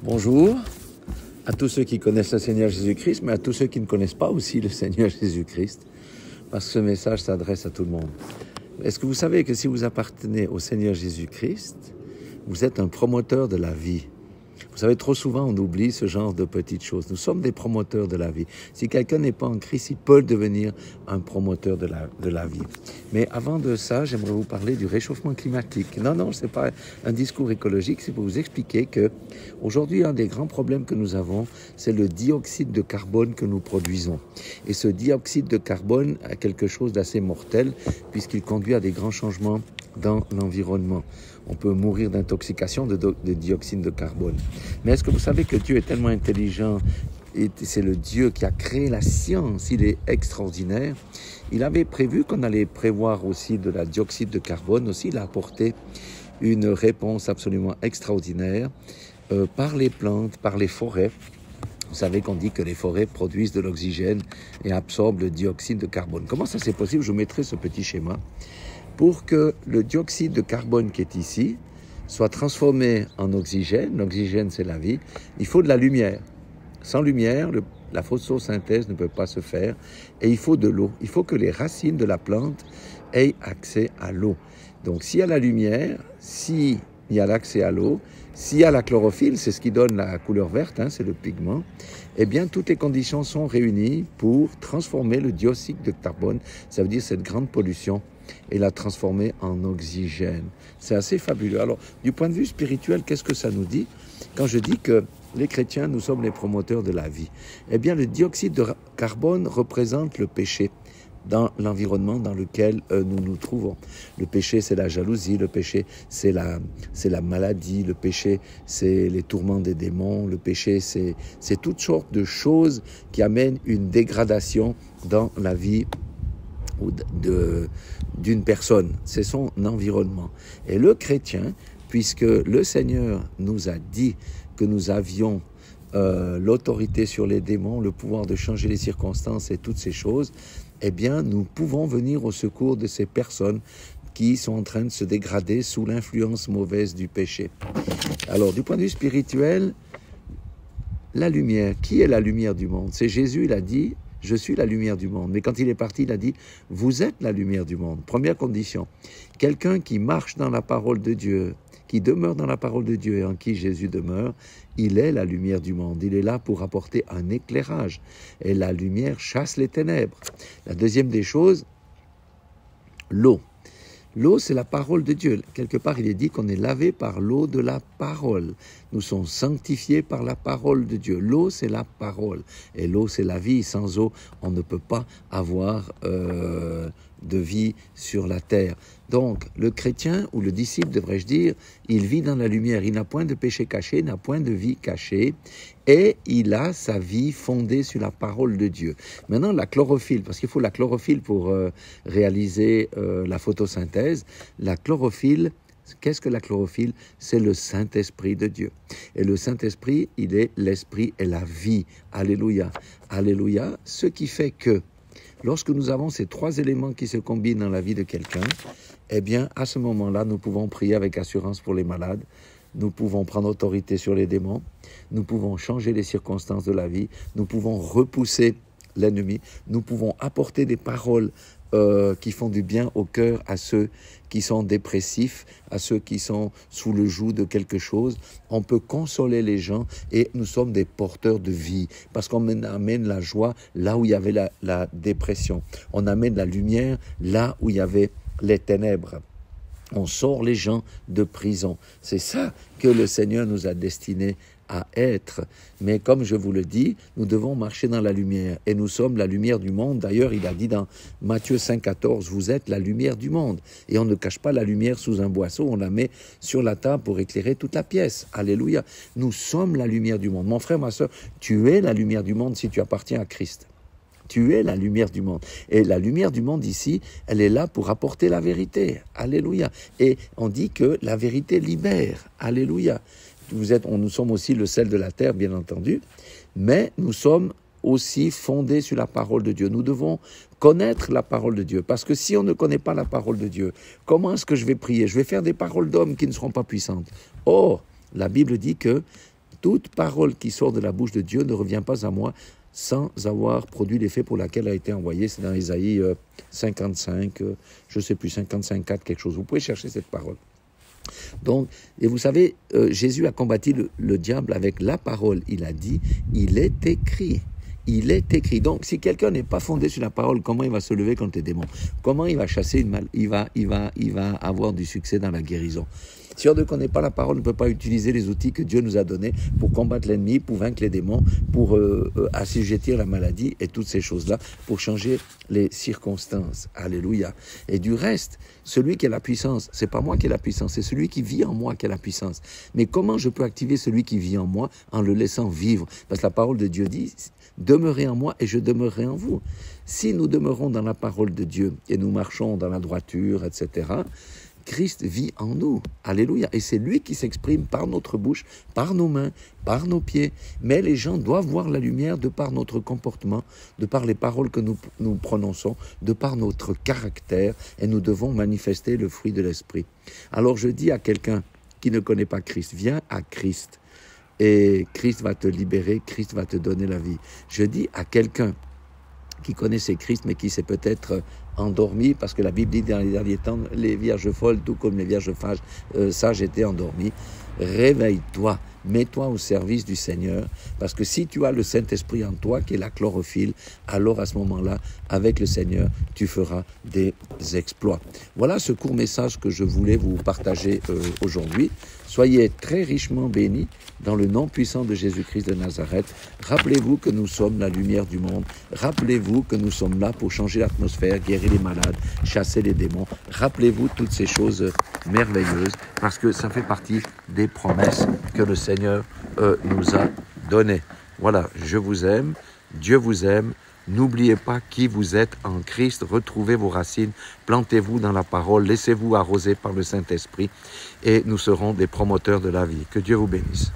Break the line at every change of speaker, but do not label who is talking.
Bonjour à tous ceux qui connaissent le Seigneur Jésus-Christ, mais à tous ceux qui ne connaissent pas aussi le Seigneur Jésus-Christ, parce que ce message s'adresse à tout le monde. Est-ce que vous savez que si vous appartenez au Seigneur Jésus-Christ, vous êtes un promoteur de la vie? Vous savez, trop souvent, on oublie ce genre de petites choses. Nous sommes des promoteurs de la vie. Si quelqu'un n'est pas en Christ, il peut devenir un promoteur de la vie. Mais avant de ça, j'aimerais vous parler du réchauffement climatique. Non, ce n'est pas un discours écologique, c'est pour vous expliquer que aujourd'hui, un des grands problèmes que nous avons, c'est le dioxyde de carbone que nous produisons. Et ce dioxyde de carbone a quelque chose d'assez mortel, puisqu'il conduit à des grands changements dans l'environnement. On peut mourir d'intoxication de dioxyde de carbone. Mais est-ce que vous savez que Dieu est tellement intelligent, et c'est le Dieu qui a créé la science, il est extraordinaire. Il avait prévu qu'on allait prévoir aussi de la dioxyde de carbone, aussi il a apporté une réponse absolument extraordinaire par les plantes, par les forêts. Vous savez qu'on dit que les forêts produisent de l'oxygène et absorbent le dioxyde de carbone. Comment ça c'est possible? Je vous mettrai ce petit schéma. Pour que le dioxyde de carbone qui est ici soit transformé en oxygène, l'oxygène c'est la vie, il faut de la lumière. Sans lumière, la photosynthèse ne peut pas se faire et il faut de l'eau. Il faut que les racines de la plante aient accès à l'eau. Donc s'il y a la lumière, s'il y a l'accès à l'eau, s'il y a la chlorophylle, c'est ce qui donne la couleur verte, c'est le pigment, eh bien toutes les conditions sont réunies pour transformer le dioxyde de carbone, ça veut dire cette grande pollution, et la transformer en oxygène. C'est assez fabuleux. Alors, du point de vue spirituel, qu'est-ce que ça nous dit? Quand je dis que les chrétiens, nous sommes les promoteurs de la vie, eh bien, le dioxyde de carbone représente le péché dans l'environnement dans lequel nous nous trouvons. Le péché, c'est la jalousie, le péché, c'est la maladie, le péché, c'est les tourments des démons, le péché, c'est toutes sortes de choses qui amènent une dégradation dans la vie d'une personne, c'est son environnement. Et le chrétien, puisque le Seigneur nous a dit que nous avions l'autorité sur les démons, le pouvoir de changer les circonstances et toutes ces choses, eh bien, nous pouvons venir au secours de ces personnes qui sont en train de se dégrader sous l'influence mauvaise du péché. Alors, du point de vue spirituel, la lumière, qui est la lumière du monde? C'est Jésus, il a dit, je suis la lumière du monde. Mais quand il est parti, il a dit, vous êtes la lumière du monde. Première condition, quelqu'un qui marche dans la parole de Dieu, qui demeure dans la parole de Dieu et en qui Jésus demeure, il est la lumière du monde. Il est là pour apporter un éclairage. Et la lumière chasse les ténèbres. La deuxième des choses, l'eau. L'eau, c'est la parole de Dieu. Quelque part, il est dit qu'on est lavé par l'eau de la parole. Nous sommes sanctifiés par la parole de Dieu. L'eau, c'est la parole. Et l'eau, c'est la vie. Sans eau, on ne peut pas avoir de vie sur la terre. Donc, le chrétien, ou le disciple, devrais-je dire, il vit dans la lumière. Il n'a point de péché caché, il n'a point de vie cachée. Et il a sa vie fondée sur la parole de Dieu. Maintenant, la chlorophylle, parce qu'il faut la chlorophylle pour réaliser la photosynthèse. La chlorophylle, qu'est-ce que la chlorophylle? C'est le Saint-Esprit de Dieu. Et le Saint-Esprit, il est l'Esprit et la vie. Alléluia. Alléluia. Ce qui fait que lorsque nous avons ces trois éléments qui se combinent dans la vie de quelqu'un, eh bien, à ce moment-là, nous pouvons prier avec assurance pour les malades. Nous pouvons prendre autorité sur les démons. Nous pouvons changer les circonstances de la vie. Nous pouvons repousser l'ennemi. Nous pouvons apporter des paroles qui font du bien au cœur à ceux qui sont dépressifs, à ceux qui sont sous le joug de quelque chose. On peut consoler les gens et nous sommes des porteurs de vie parce qu'on amène la joie là où il y avait la dépression. On amène la lumière là où il y avait les ténèbres. On sort les gens de prison. C'est ça que le Seigneur nous a destinés à être. Mais comme je vous le dis, nous devons marcher dans la lumière. Et nous sommes la lumière du monde. D'ailleurs, il a dit dans Matthieu 5,14, vous êtes la lumière du monde. Et on ne cache pas la lumière sous un boisseau, on la met sur la table pour éclairer toute la pièce. Alléluia. Nous sommes la lumière du monde. Mon frère, ma soeur, tu es la lumière du monde si tu appartiens à Christ. Tu es la lumière du monde. Et la lumière du monde ici, elle est là pour apporter la vérité. Alléluia. Et on dit que la vérité libère. Alléluia. Nous sommes aussi le sel de la terre, bien entendu, mais nous sommes aussi fondés sur la parole de Dieu. Nous devons connaître la parole de Dieu, parce que si on ne connaît pas la parole de Dieu, comment est-ce que je vais prier? Je vais faire des paroles d'hommes qui ne seront pas puissantes. Or, la Bible dit que toute parole qui sort de la bouche de Dieu ne revient pas à moi sans avoir produit l'effet pour laquelle elle a été envoyée. C'est dans Ésaïe 55, je ne sais plus, 55,4, quelque chose. Vous pouvez chercher cette parole. Donc, et vous savez, Jésus a combattu le diable avec la parole. Il a dit, il est écrit. Il est écrit. Donc, si quelqu'un n'est pas fondé sur la parole, comment il va se lever contre les démons? Comment il va chasser une mal? Il va avoir du succès dans la guérison. Si on ne connaît pas la parole, on ne peut pas utiliser les outils que Dieu nous a donnés pour combattre l'ennemi, pour vaincre les démons, pour assujettir la maladie et toutes ces choses-là, pour changer les circonstances. Alléluia. Et du reste, celui qui a la puissance, c'est pas moi qui ai la puissance, c'est celui qui vit en moi qui a la puissance. Mais comment je peux activer celui qui vit en moi en le laissant vivre? Parce que la parole de Dieu dit, demeurez en moi et je demeurerai en vous. Si nous demeurons dans la parole de Dieu et nous marchons dans la droiture, etc., Christ vit en nous. Alléluia. Et c'est lui qui s'exprime par notre bouche, par nos mains, par nos pieds. Mais les gens doivent voir la lumière de par notre comportement, de par les paroles que nous prononçons, de par notre caractère. Et nous devons manifester le fruit de l'esprit. Alors je dis à quelqu'un qui ne connaît pas Christ, viens à Christ. Et Christ va te libérer, Christ va te donner la vie. Je dis à quelqu'un qui connaissait Christ, mais qui s'est peut-être endormi, parce que la Bible dit dans les derniers temps, les vierges folles, tout comme les vierges sages étaient endormies. Réveille-toi, mets-toi au service du Seigneur, parce que si tu as le Saint-Esprit en toi, qui est la chlorophylle, alors à ce moment-là, avec le Seigneur, tu feras des exploits. Voilà ce court message que je voulais vous partager aujourd'hui. Soyez très richement bénis dans le nom puissant de Jésus-Christ de Nazareth. Rappelez-vous que nous sommes la lumière du monde. Rappelez-vous que nous sommes là pour changer l'atmosphère, guérir les malades, chasser les démons. Rappelez-vous toutes ces choses merveilleuses, parce que ça fait partie des promesses que le Seigneur nous a données. Voilà, je vous aime, Dieu vous aime. N'oubliez pas qui vous êtes en Christ, retrouvez vos racines, plantez-vous dans la parole, laissez-vous arroser par le Saint-Esprit et nous serons des promoteurs de la vie. Que Dieu vous bénisse.